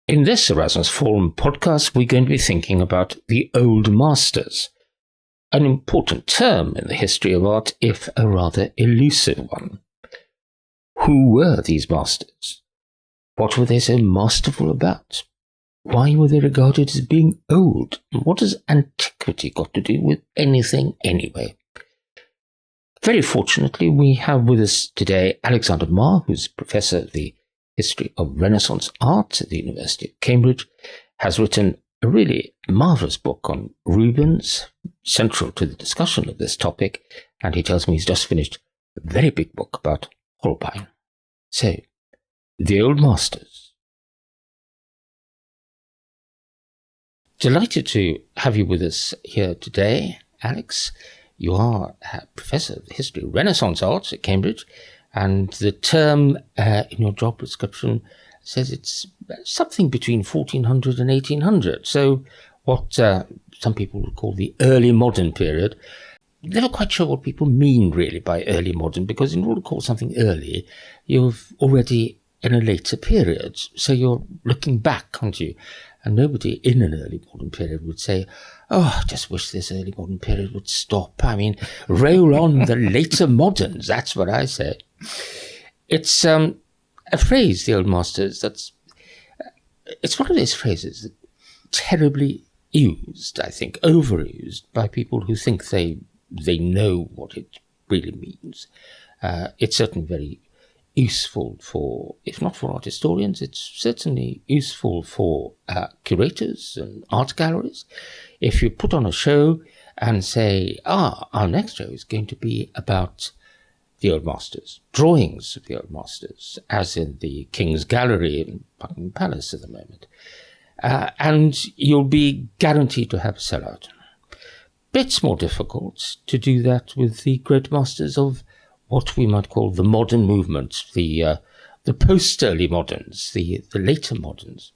In this Erasmus Forum podcast, we're going to be thinking about the Old Masters, an important term in the history of art, if a rather elusive one. Who were these masters? What were they so masterful about? Why were they regarded as being old? And what has antiquity got to do with anything anyway? Very fortunately, we have with us today Alexander Marr, who's Professor of the History of Renaissance Art at the University of Cambridge, has written a really marvellous book on Rubens, central to the discussion of this topic, and he tells me he's just finished a very big book about Holbein. So, the Old Masters. Delighted to have you with us here today, Alex. You are a Professor of the History of Renaissance Art at Cambridge, and the term in your job description says it's something between 1400 and 1800. So what some people would call the early modern period. Never quite sure what people mean really by early modern, because in order to call something early, you're already in a later period. So you're looking back, aren't you? And nobody in an early modern period would say, oh, I just wish this early modern period would stop. I mean, roll on the later moderns. That's what I say. It's a phrase, the Old Masters, it's one of those phrases that terribly used, I think, overused by people who think they know what it really means. It's certainly very useful for, if not for art historians, it's certainly useful for curators and art galleries. If you put on a show and say, our next show is going to be about the Old Masters, drawings of the Old Masters, as in the King's Gallery in Buckingham Palace at the moment, and you'll be guaranteed to have a sellout. But it's more difficult to do that with the great masters of what we might call the modern movement, the post-early moderns, the later moderns.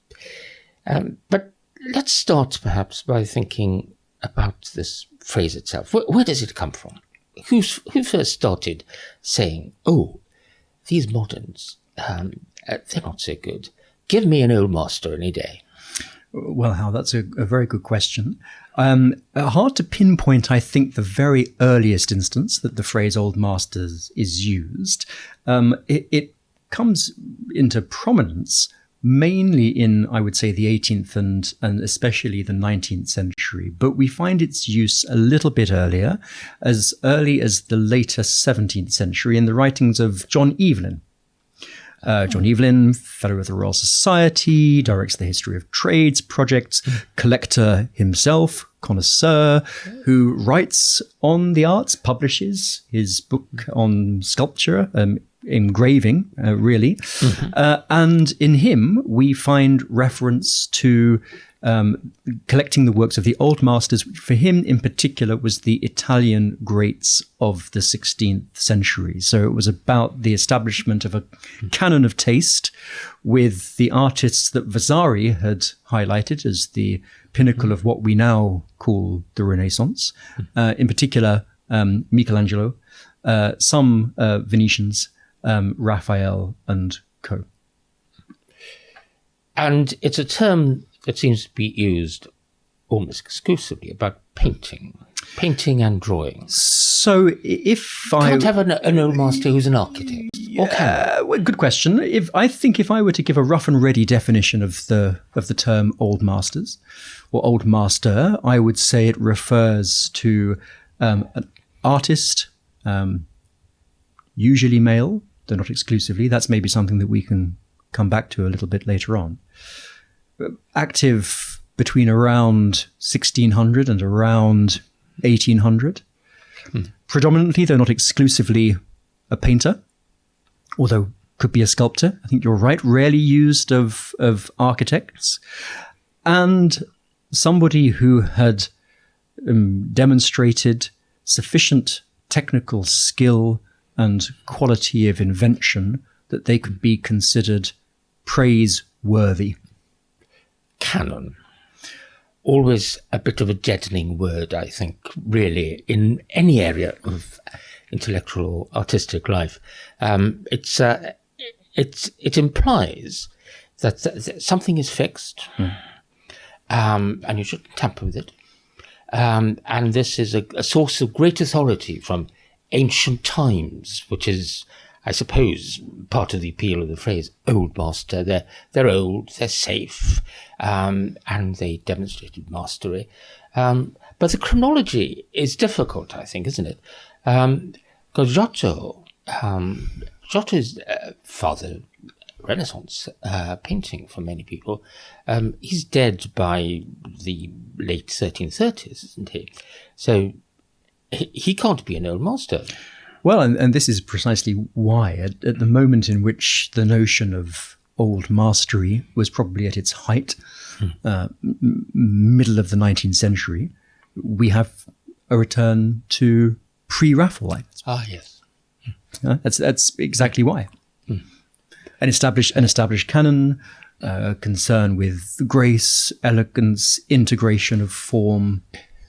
But let's start perhaps by thinking about this phrase itself. Where does it come from? Who first started saying, oh, these moderns, they're not so good. Give me an old master any day. Well, Hal, that's a very good question. Hard to pinpoint, I think, the very earliest instance that the phrase old masters is used. It comes into prominence mainly in, I would say, the 18th and especially the 19th century. But we find its use a little bit earlier, as early as the later 17th century in the writings of John Evelyn. John Evelyn, Fellow of the Royal Society, directs the History of Trades projects, collector himself, connoisseur, who writes on the arts, publishes his book on sculpture, engraving, really. Mm-hmm. And in him, we find reference to collecting the works of the old masters, which for him in particular was the Italian greats of the 16th century. So it was about the establishment of a canon of taste with the artists that Vasari had highlighted as the pinnacle of what we now call the Renaissance. In particular, Michelangelo, some Venetians, Raphael and co. And it's a term that seems to be used almost exclusively about painting and drawing. So if I can't have an old master who's an architect, or can? Well, good question. If I were to give a rough and ready definition of the term old masters or old master, I would say it refers to an artist, usually male, though not exclusively. That's maybe something that we can come back to a little bit later on. Active between around 1600 and around 1800. Predominantly, though not exclusively, a painter, although could be a sculptor. I think you're right, rarely used of architects. And somebody who had demonstrated sufficient technical skill and quality of invention that they could be considered praiseworthy. Canon. Always a bit of a deadening word, I think, really, in any area of intellectual or artistic life. It implies that something is fixed, and you shouldn't tamper with it. And this is a source of great authority from ancient times, which is, I suppose, part of the appeal of the phrase "old master." They're old, they're safe, and they demonstrated mastery. But the chronology is difficult, I think, isn't it? Because Giotto's father, Renaissance painting for many people, he's dead by the late 1330s, isn't he? So he can't be an old master. Well, and this is precisely why, at the moment in which the notion of old mastery was probably at its height, middle of the 19th century, we have a return to pre-Raphaelites. Ah, yes. That's exactly why. An established canon, concern with grace, elegance, integration of form,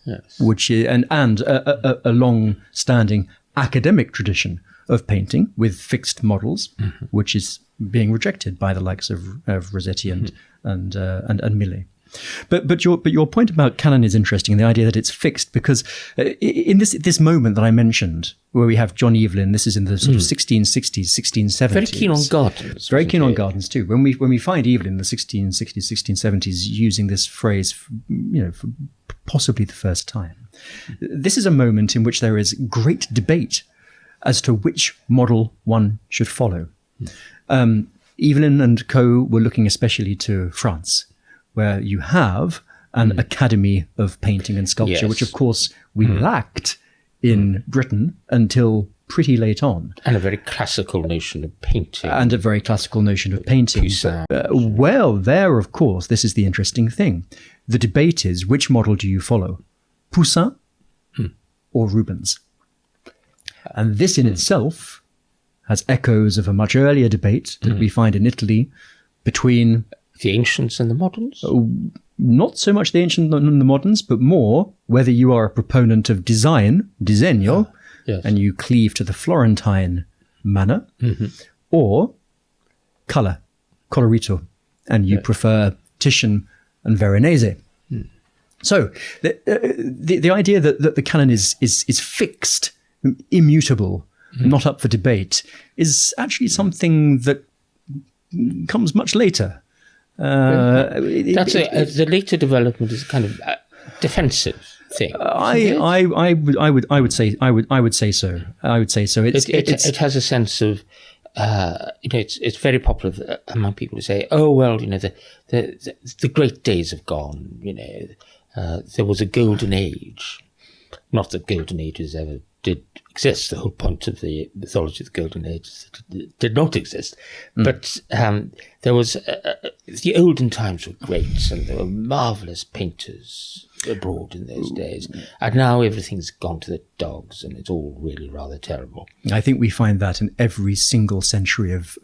Yes. which is, and a long-standing academic tradition of painting with fixed models, which is being rejected by the likes of Rossetti and Millet. But your point about canon is interesting, the idea that it's fixed, because in this moment that I mentioned, where we have John Evelyn, this is in the sort of 1660s, 1670s. Very keen on gardens. Very keen on gardens too. When we find Evelyn in the 1660s, 1670s using this phrase, for possibly the first time, this is a moment in which there is great debate as to which model one should follow. Evelyn and co. were looking especially to France, where you have an academy of painting and sculpture, which of course we lacked in Britain until pretty late on. And a very classical notion of painting. Well, there, of course, this is the interesting thing. The debate is, which model do you follow? Poussin or Rubens? And this in itself has echoes of a much earlier debate that we find in Italy between the ancients and the moderns? Not so much the ancient and the moderns, but more whether you are a proponent of disegno, yes. and you cleave to the Florentine manner, or colour, colorito, and you prefer Titian and Veronese. So the idea that the canon is fixed, immutable, not up for debate, is actually something that comes much later. The later development is kind of defensive thing. I would say so. It has a sense of it's very popular among people to say, oh well, the great days have gone. There was a golden age. Not that golden ages ever did exist. The whole point of the mythology of the golden age is that it did not exist. But there was the olden times were great, and there were marvelous painters abroad in those days. And now everything's gone to the dogs, and it's all really rather terrible. I think we find that in every single century of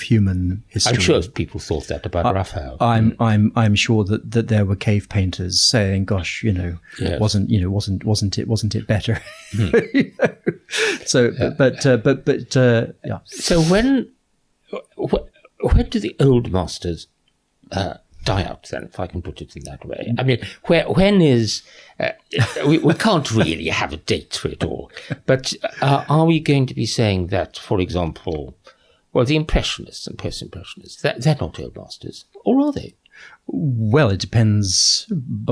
human history. I'm sure people thought that about Raphael. I'm sure that there were cave painters saying, "Gosh, wasn't it better?" So, yeah. So when do the old masters die out then, if I can put it in that way? I mean, when is... we can't really have a date for it all, but are we going to be saying that, for example, well, the Impressionists and Post-Impressionists, they're not old masters, or are they? Well, it depends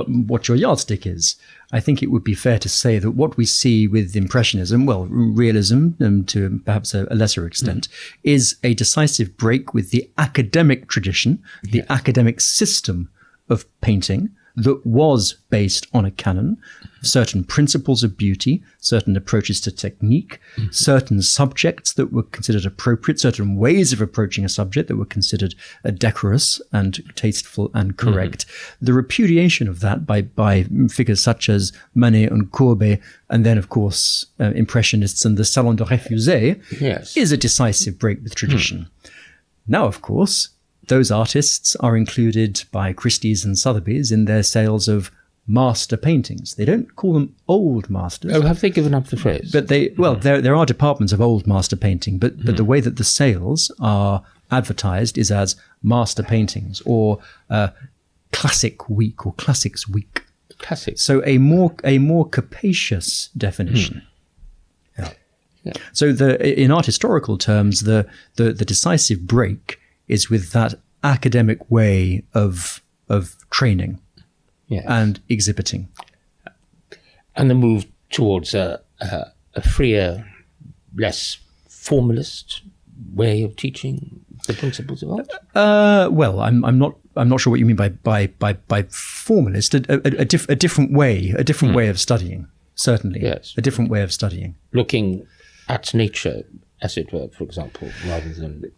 what your yardstick is. I think it would be fair to say that what we see with Impressionism, well, realism to perhaps a lesser extent, is a decisive break with the academic tradition, the academic system of painting that was based on a canon, certain principles of beauty, certain approaches to technique, certain subjects that were considered appropriate, certain ways of approaching a subject that were considered decorous and tasteful and correct. The repudiation of that by figures such as Manet and Courbet, and then, of course, Impressionists and the Salon de Réfusé, is a decisive break with tradition. Now, of course, those artists are included by Christie's and Sotheby's in their sales of master paintings. They don't call them old masters. Oh, have they given up the phrase? But there are departments of old master painting, but the way that the sales are advertised is as master paintings or classic week or classics week. Classic. So a more capacious definition. Yeah. So in art historical terms, the decisive break is with that academic way of training and exhibiting, and the move towards a freer, less formalist way of teaching the principles of art. Well, I'm not sure what you mean by formalist. A different way of studying. Certainly, yes, a different way of studying. Looking at nature, as it were, for example, rather than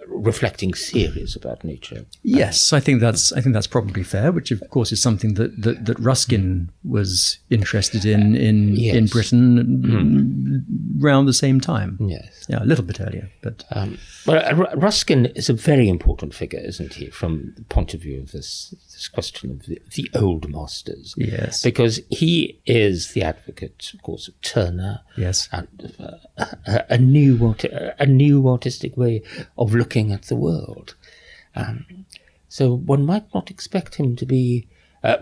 reflecting theories about nature. Yes, I think that's probably fair. Which, of course, is something that Ruskin was interested in Britain around the same time. Yes, yeah, a little bit earlier, but. Ruskin is a very important figure, isn't he, from the point of view of this question of the old masters? Yes, because he is the advocate, of course, of Turner. Yes, and a new artistic way of looking at the world. So one might not expect him to be,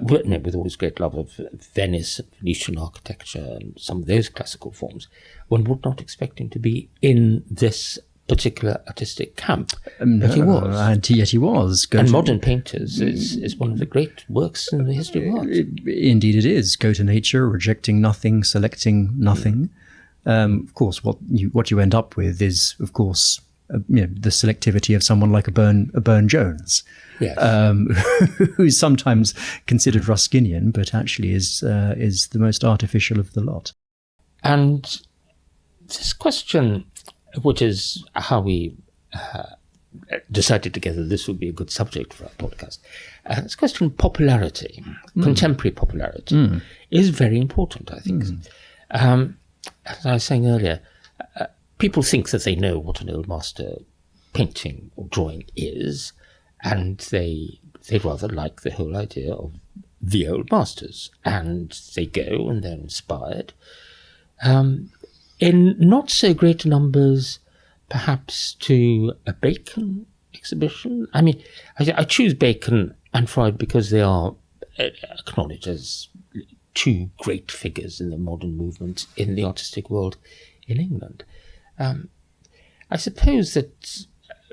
with all his great love of Venice, Venetian architecture, and some of those classical forms, one would not expect him to be in this particular artistic camp, but he was. And yet he was. And Modern Painters is one of the great works in the history of art. Indeed it is. Go to nature, rejecting nothing, selecting nothing. Of course, what you end up with is, of course, the selectivity of someone like a Burne-Jones, yes. Who's sometimes considered Ruskinian, but actually is the most artificial of the lot. And this question, which is how we decided together this would be a good subject for our podcast. This question of popularity, contemporary popularity, is very important, I think. As I was saying earlier, people think that they know what an old master painting or drawing is, and they'd rather like the whole idea of the old masters, and they go and they're inspired. In not so great numbers, perhaps, to a Bacon exhibition. I mean, I choose Bacon and Freud because they are acknowledged as two great figures in the modern movement in the artistic world in England. I suppose that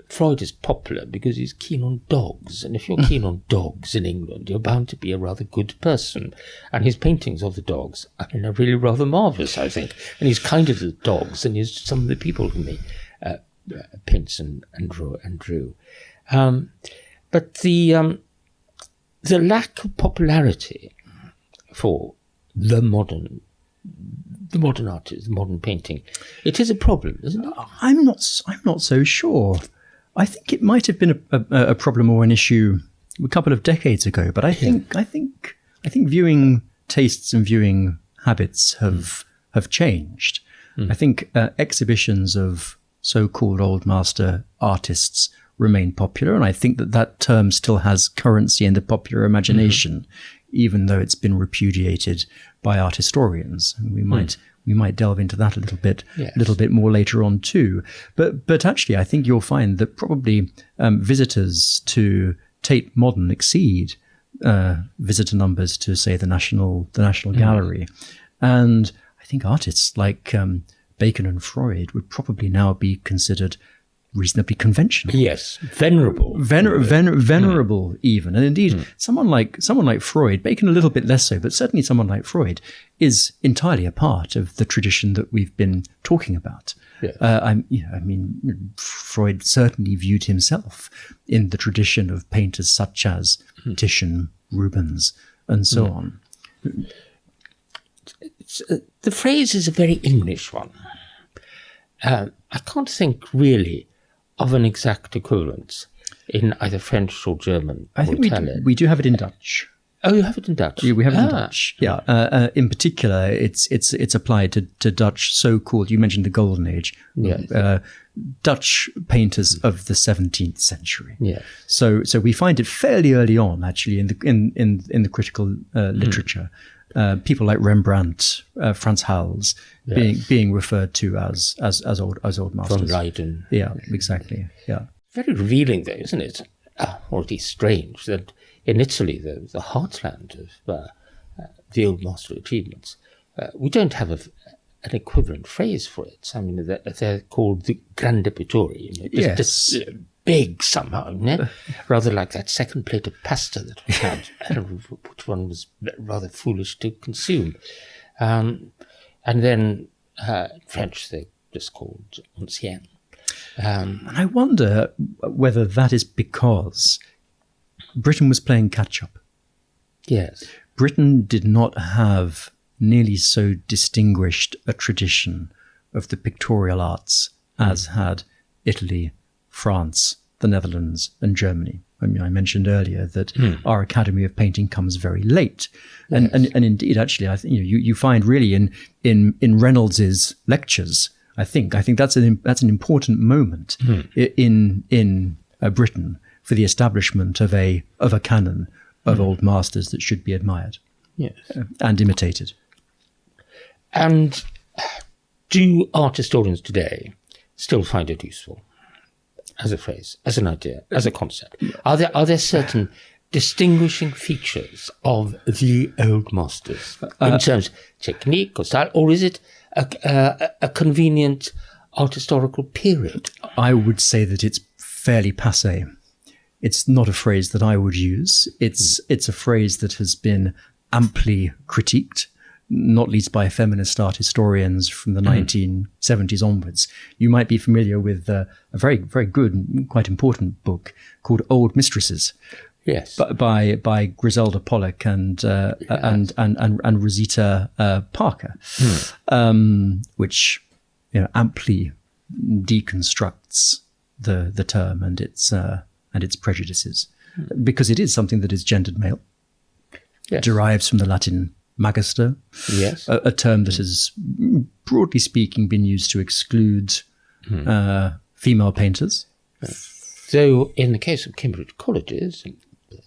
Freud is popular because he's keen on dogs, and if you're keen on dogs in England, you're bound to be a rather good person. And his paintings of the dogs, are really rather marvellous, I think. And he's kinder to the dogs than he's to some of the people whom he paints and drew. But the lack of popularity for the modern artist, the modern painting, it is a problem, isn't it? I'm not so sure. I think it might have been a problem or an issue a couple of decades ago, but I think viewing tastes and viewing habits have changed. I think exhibitions of so-called old master artists remain popular, and I think that term still has currency in the popular imagination, even though it's been repudiated by art historians. We might delve into that a little bit more later on too. But actually, I think you'll find that probably visitors to Tate Modern exceed visitor numbers to, say, the National Gallery, and I think artists like Bacon and Freud would probably now be considered reasonably conventional. Yes, venerable. Venerable even. And indeed, someone like Freud, Bacon a little bit less so, but certainly someone like Freud is entirely a part of the tradition that we've been talking about. Yes. Freud certainly viewed himself in the tradition of painters such as Titian, Rubens, and so on. The phrase is a very English one. I can't think really of an exact equivalence in either French or German or Italian. We do have it in Dutch. Oh, you have it in Dutch? Yeah, we have it in Dutch. Yeah. In particular, it's applied to Dutch so-called, you mentioned the Golden Age, Dutch painters of the 17th century. Yeah. So we find it fairly early on, actually, in the critical literature. people like Rembrandt, Frans Hals, being referred to as old masters. Von Leyden. Yeah, exactly. Yeah. Very revealing, though, isn't it? Or at least strange that in Italy, the heartland of the old master achievements, we don't have an equivalent phrase for it. I mean, they're called the grande pittori. Just big somehow, rather like that second plate of pasta that we had, which one was rather foolish to consume. And then French, they're just called ancien. And I wonder whether that is because Britain was playing catch-up. Yes. Britain did not have nearly so distinguished a tradition of the pictorial arts as had Italy, France, the Netherlands, and Germany. I mean, I mentioned earlier that our Academy of Painting comes very late, and indeed, actually, I think you find really in Reynolds's lectures. I think that's an important moment in Britain for the establishment of a canon of old masters that should be admired, and imitated. And do art historians today still find it useful as a phrase, as an idea, as a concept? Are there certain distinguishing features of the old masters in terms of technique or style, or is it a convenient art historical period? I would say that it's fairly passé. It's not a phrase that I would use. It's a phrase that has been amply critiqued, not least by feminist art historians from the 1970s onwards. You might be familiar with a very, very good and quite important book called Old Mistresses. Yes, by Griselda Pollock and Rosita Parker, which amply deconstructs the term and its prejudices, because it is something that is gendered male, derives from the Latin magister, a term that has, broadly speaking, been used to exclude female painters. So, in the case of Cambridge colleges, and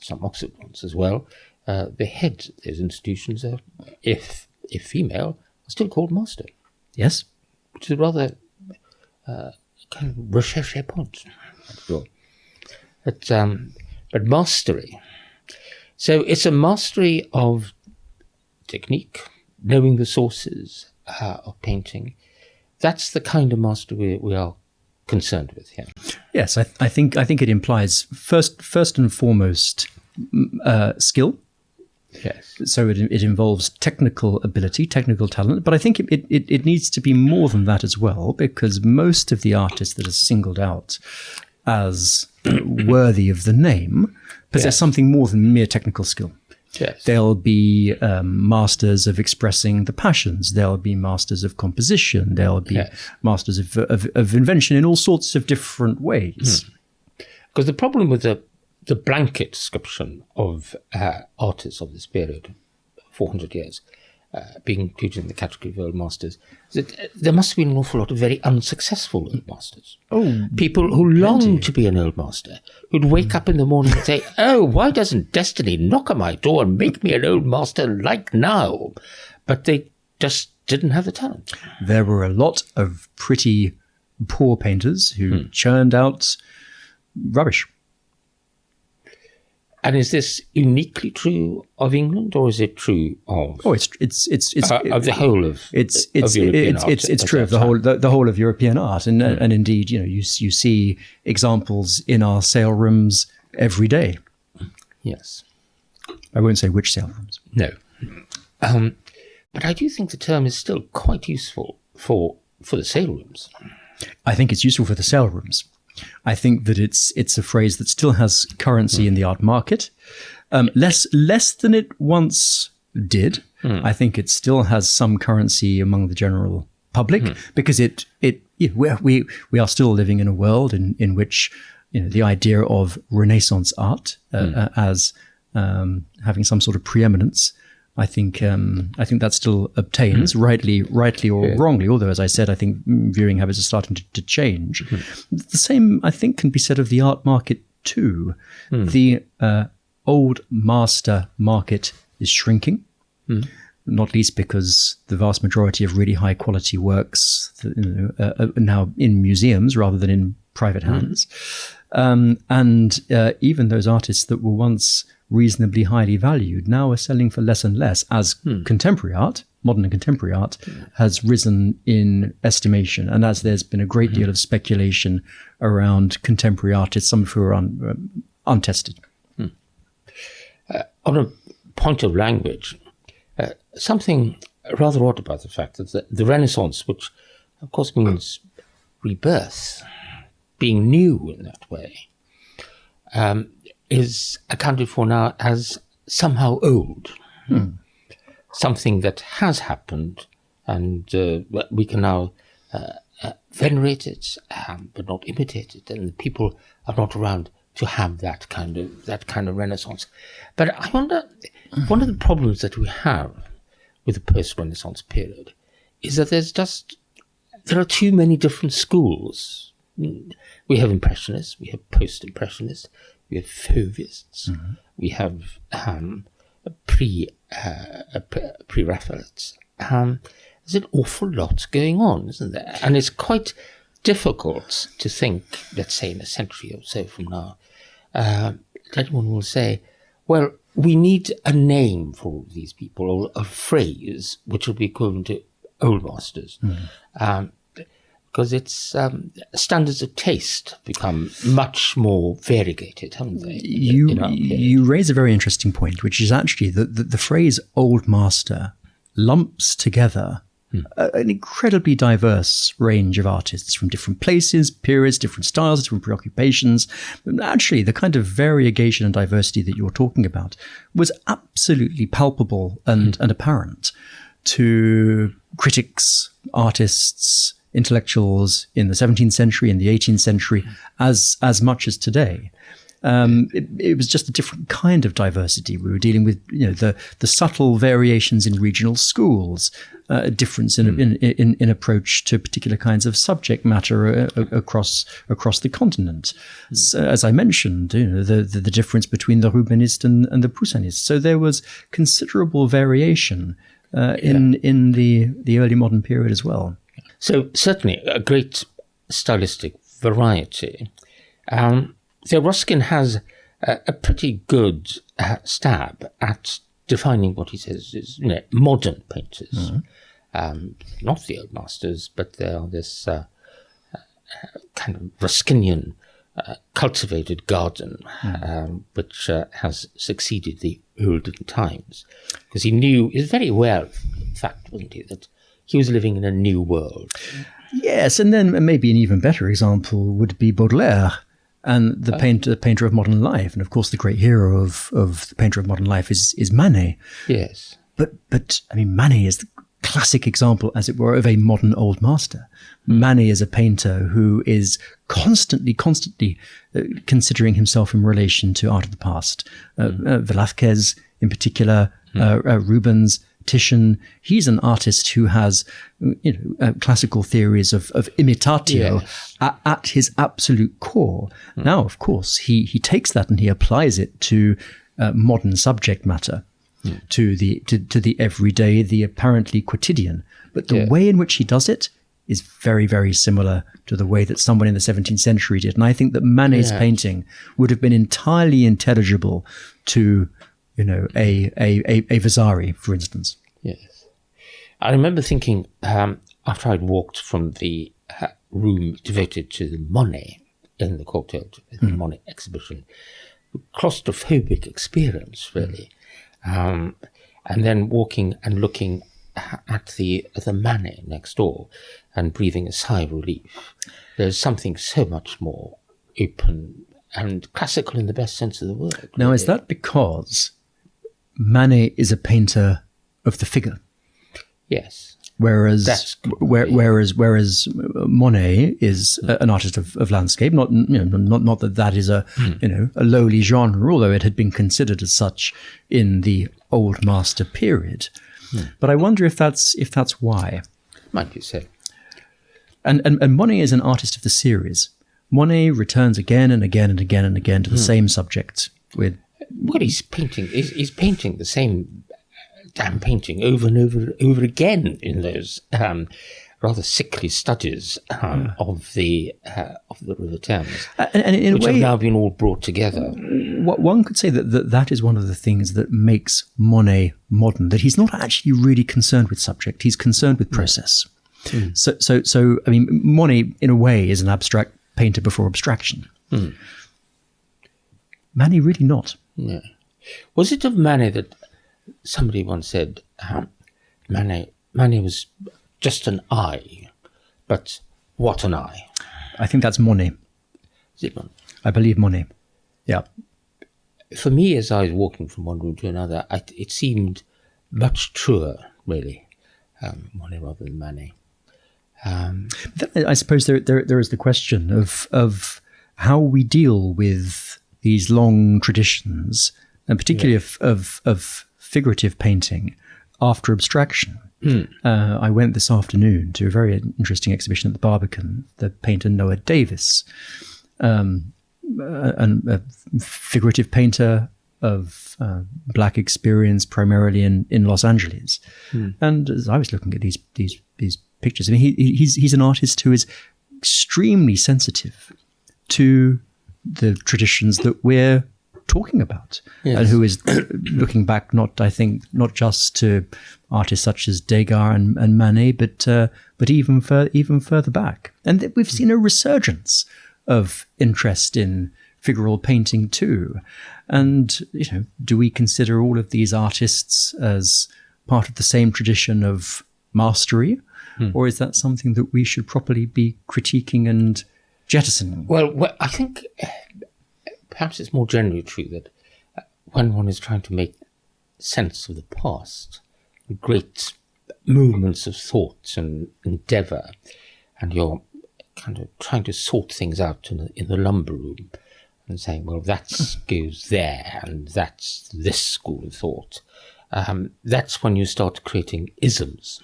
some Oxford ones as well, the heads of those institutions are, if female, are still called master. Yes. Which is rather kind of recherche point. But mastery. So it's a mastery of technique, knowing the sources of painting. That's the kind of mastery we are concerned with here. Yes, I think it implies first and foremost skill. Yes. So it involves technical ability, technical talent, but I think it needs to be more than that as well, because most of the artists that are singled out as worthy of the name possess something more than mere technical skill. Yes. They'll be masters of expressing the passions. They'll be masters of composition. They'll be masters of invention in all sorts of different ways. Because the problem with the blanket description of artists of this period, 400 years, being included in the category of old masters, is that there must have been an awful lot of very unsuccessful old masters. People who longed to be an old master, who'd wake up in the morning and say, why doesn't destiny knock on my door and make me an old master like now? But they just didn't have the talent. There were a lot of pretty poor painters who churned out rubbish. And is this uniquely true of England, or is it true of? It's of the whole of. It's European art. It's true of the whole of European art, and indeed, you see examples in our sale rooms every day. Yes, I won't say which sale rooms. No, but I do think the term is still quite useful for the sale rooms. I think it's useful for the sale rooms. I think that it's a phrase that still has currency in the art market, less than it once did. I think it still has some currency among the general public because we are still living in a world in which the idea of Renaissance art as having some sort of preeminence. I think that still obtains, rightly or wrongly, although, as I said, I think viewing habits are starting to change. The same, I think, can be said of the art market too. The old master market is shrinking. not least because the vast majority of really high quality works are now in museums rather than in private hands. And even those artists that were once reasonably highly valued now are selling for less and less as contemporary art, modern and contemporary art, has risen in estimation. And as there's been a great deal of speculation around contemporary artists, some of who are untested. On a point of language, something rather odd about the fact that the Renaissance, which of course means rebirth, being new in that way, is accounted for now as somehow old. Something that has happened, and we can now venerate it, but not imitate it, and people are not around to have that kind of Renaissance. But I wonder, one of the problems that we have with the post-Renaissance period is that there are too many different schools. We have Impressionists, we have Post-Impressionists, we have Fauvists, we have pre-Raphaelites. There's an awful lot going on, isn't there? And it's quite difficult to think, let's say in a century or so from now, anyone will say, well, we need a name for all these people, or a phrase which will be equivalent to Old Masters. Because its standards of taste become much more variegated, haven't they? You raise a very interesting point, which is actually the phrase Old Master lumps together an incredibly diverse range of artists from different places, periods, different styles, different preoccupations. Actually, the kind of variegation and diversity that you're talking about was absolutely palpable and apparent to critics, artists, intellectuals in the 17th century and the 18th century as much as today. It was just a different kind of diversity. We were dealing with, the subtle variations in regional schools, a difference in approach to particular kinds of subject matter across the continent. So, as I mentioned, the difference between the Rubenist and the Poussinist. So there was considerable variation in the early modern period as well. So certainly a great stylistic variety. So Ruskin has a pretty good stab at defining what he says is modern painters. Not the Old Masters, but they are this kind of Ruskinian cultivated garden, which has succeeded the olden times. Because he knew, he was very aware, in fact, wasn't he, that he was living in a new world. Yes, and then maybe an even better example would be Baudelaire, and the painter of modern life. And of course, the great hero of the painter of modern life is Manet. Yes. But I mean, Manet is the classic example, as it were, of a modern Old Master. Manet is a painter who is constantly considering himself in relation to art of the past. Velázquez in particular, Rubens, Titian. He's an artist who has classical theories of imitatio at his absolute core. Now, of course, he takes that and he applies it to modern subject matter, to the everyday, the apparently quotidian. But the way in which he does it is very, very similar to the way that someone in the 17th century did. And I think that Manet's painting would have been entirely intelligible to a Vasari, for instance. Yes. I remember thinking, after I'd walked from the room devoted to the Monet in the courtyard, the Monet exhibition, claustrophobic experience, really. And then walking and looking at the Manet next door and breathing a sigh of relief. There's something so much more open and classical in the best sense of the word. Now, is that because Manet is a painter of the figure? Yes. Whereas Monet is an artist of landscape. Not that is a lowly genre, although it had been considered as such in the Old Master period. But I wonder if that's why. Might be so. And Monet is an artist of the series. Monet returns again and again and again and again to the same subject with. Well, he's painting the same damn painting over and over again in those rather sickly studies of the River Thames, and in which a way, have now been all brought together. One could say that is one of the things that makes Monet modern. That he's not actually really concerned with subject; he's concerned with process. So I mean, Monet, in a way, is an abstract painter before abstraction. Manet really not. No. Was it of Manet that somebody once said Manet was just an eye, but what an eye? I think that's Monet. Is it Monet? I believe Monet. Yeah. For me, as I was walking from one room to another, it seemed much truer, really, Monet rather than Manet. I suppose there is the question of how we deal with these long traditions, and particularly of figurative painting after abstraction. I went this afternoon to a very interesting exhibition at the Barbican. The painter Noah Davis, a figurative painter of black experience, primarily in Los Angeles. And as I was looking at these pictures, I mean, he's an artist who is extremely sensitive to the traditions that we're talking about, and who is looking back not just to artists such as Degas and Manet, but even further back. And we've seen a resurgence of interest in figural painting too. And do we consider all of these artists as part of the same tradition of mastery, or is that something that we should properly be critiquing and jettisoning? Well, I think perhaps it's more generally true that when one is trying to make sense of the past, great movements of thought and endeavour, and you're kind of trying to sort things out in the lumber room and saying, well, that goes there and that's this school of thought, that's when you start creating isms.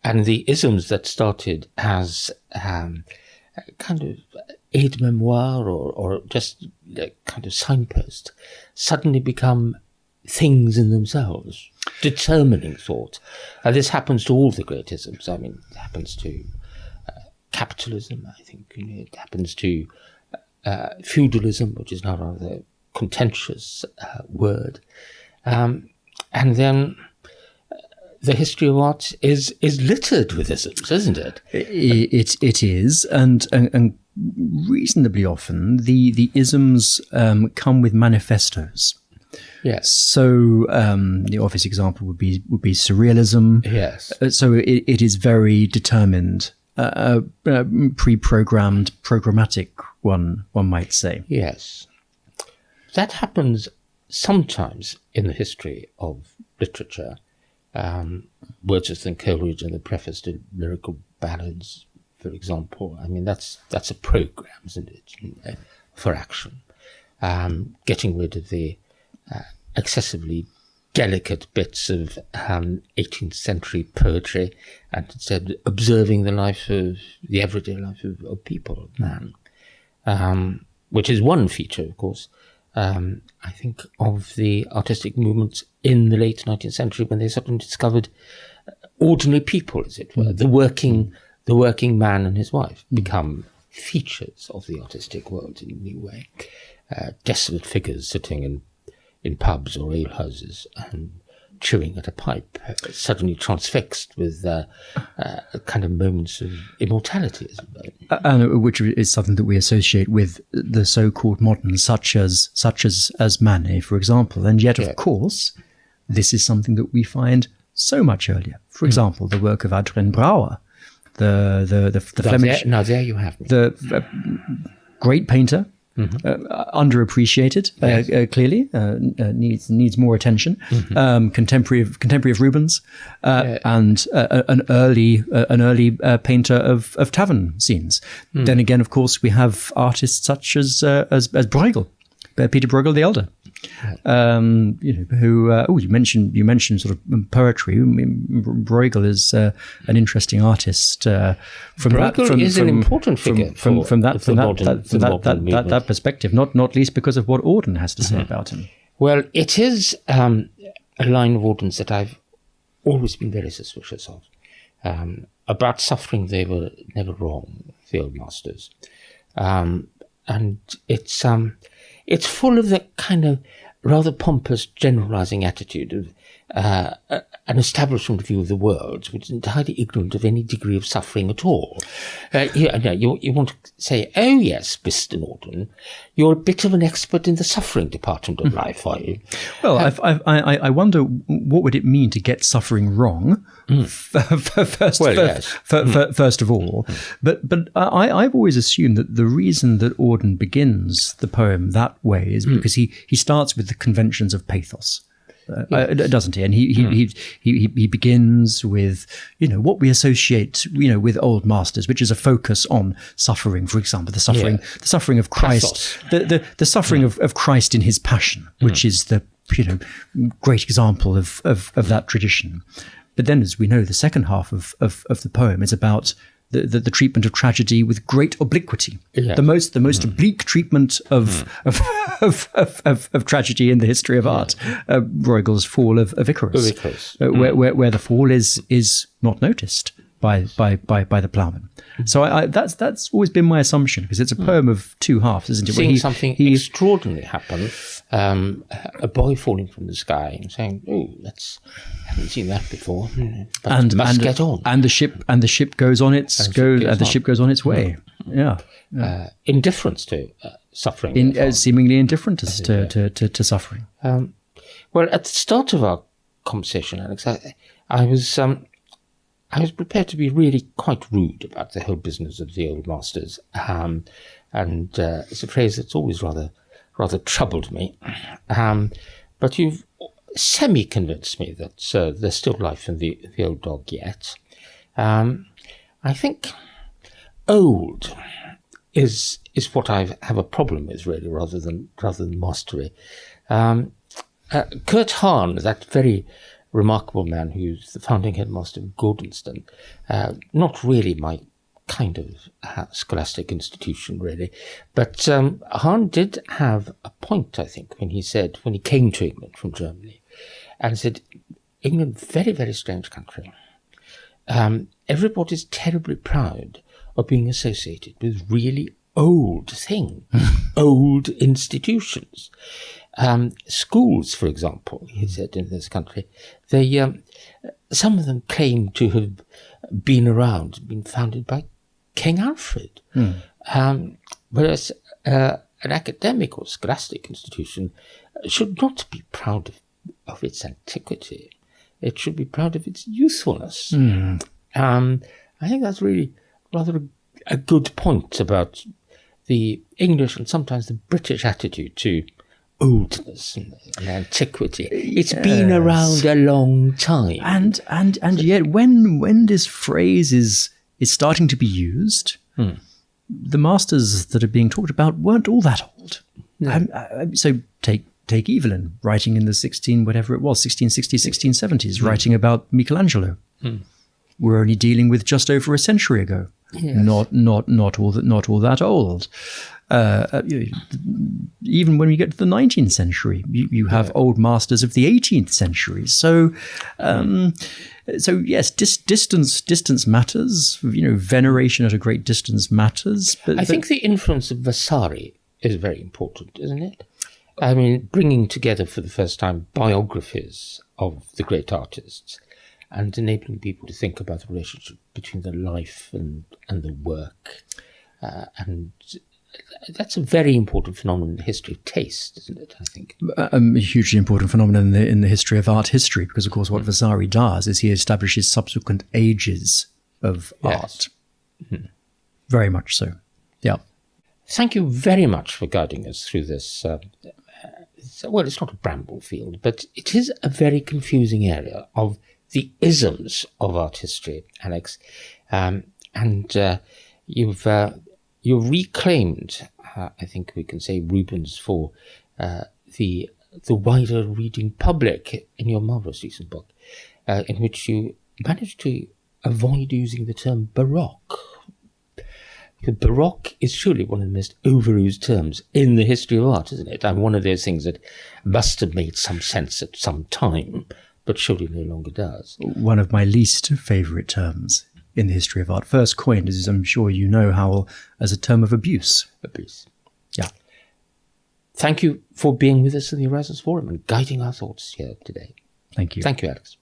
And the isms that started as kind of aide-memoire or just kind of signpost suddenly become things in themselves, determining thought. And this happens to all the great isms. I mean, it happens to capitalism, I think. It happens to feudalism, which is now a rather contentious word. And then the history of art is littered with isms, isn't it? It is, and reasonably often the isms come with manifestos. Yes. So the obvious example would be surrealism. Yes. So it is very determined, pre-programmed, programmatic. One might say. Yes. That happens sometimes in the history of literature. Wordsworth and Coleridge in the preface to Lyrical Ballads, for example. I mean, that's a program, isn't it, for action. Getting rid of the excessively delicate bits of 18th century poetry and instead observing the everyday life of people, of man, which is one feature, of course, I think, of the artistic movements in the late 19th century, when they suddenly discovered ordinary people, as it were, the working man and his wife become features of the artistic world in a new way. Desolate figures sitting in pubs or alehouses and chewing at a pipe, suddenly transfixed with kind of moments of immortality, isn't it? And which is something that we associate with the so-called moderns, such as Manet, for example. And yet, of course, this is something that we find so much earlier. For example, the work of Adrien Brouwer, the Flemish. Now there you have me. The great painter. Underappreciated, clearly needs more attention. Contemporary of Rubens, and an early painter of tavern scenes. Then again, of course, we have artists such as Bruegel, Peter Bruegel the Elder. Who you mentioned sort of poetry. Bruegel is an interesting artist. Bruegel is an important figure from that perspective. Not least because of what Auden has to say about him. Well, it is a line of ordnance that I've always been very suspicious of. About suffering, they were never wrong, the old masters. And it's full of that kind of rather pompous generalizing attitude of an establishment view of the world which is entirely ignorant of any degree of suffering at all. You want to say, oh yes, Mr. Norton, you're a bit of an expert in the suffering department of life, are you? Well, I wonder what would it mean to get suffering wrong, first of all. But I've always assumed that the reason that Auden begins the poem that way is because he starts with the conventions of pathos. Doesn't he? And he begins with, what we associate, with old masters, which is a focus on suffering. For example, the suffering of Christ, the suffering of Christ in his passion, which is the great example of that tradition. But then, as we know, the second half of the poem is about the treatment of tragedy with great obliquity. Yeah. The most oblique treatment of tragedy in the history of art. Bruegel's Fall of Icarus, where the fall is not noticed by the ploughman. So that's always been my assumption, because it's a poem of two halves, isn't it? Seeing something extraordinary happen, a boy falling from the sky and saying, "Oh, haven't seen that before," but must get on. And the ship goes on its way. Yeah. Indifference to suffering, seemingly indifferent to suffering. Well, at the start of our conversation, Alex, I was prepared to be really quite rude about the whole business of the old masters, and it's a phrase that's always rather troubled me. But you've semi-convinced me that there's still life in the old dog yet. I think old is what I have a problem with, really, rather than mastery. Kurt Hahn, that very remarkable man who's the founding headmaster of Gordonston, not really my kind of scholastic institution, really, but Hahn did have a point, I think, when he came to England from Germany, and said, England, very, very strange country. Everybody's terribly proud of being associated with really old things, old institutions. Schools, for example, he said, in this country, some of them claim to have been founded by King Alfred. Whereas an academic or scholastic institution should not be proud of its antiquity. It should be proud of its youthfulness. I think that's really rather a good point about the English and sometimes the British attitude to oldness and antiquity. It's been around a long time. And yet when this phrase is starting to be used, the masters that are being talked about weren't all that old. No. So take Evelyn, writing in the 1660s, 1670s, writing about Michelangelo. We're only dealing with just over a century ago. Yes. Not all that old. Even when we get to the 19th century, you have old masters of the 18th century. So yes, distance matters. Veneration at a great distance matters. But I think the influence of Vasari is very important, isn't it? I mean, bringing together for the first time biographies of the great artists and enabling people to think about the relationship between the life and the work. And that's a very important phenomenon in the history of taste, isn't it, I think? A hugely important phenomenon in the history of art history, because, of course, what Vasari does is he establishes subsequent ages of art. Very much so. Yeah. Thank you very much for guiding us through this. Well, it's not a bramble field, but it is a very confusing area of the isms of art history, Alex. And you've reclaimed, I think we can say, Rubens for the wider reading public in your marvellous recent book, in which you managed to avoid using the term Baroque. Baroque is surely one of the most overused terms in the history of art, isn't it? And one of those things that must have made some sense at some time, but surely no longer does. One of my least favourite terms in the history of art. First coined, as I'm sure you know, Howell, as a term of abuse. Abuse. Yeah. Thank you for being with us in the Erasmus Forum and guiding our thoughts here today. Thank you. Thank you, Alex.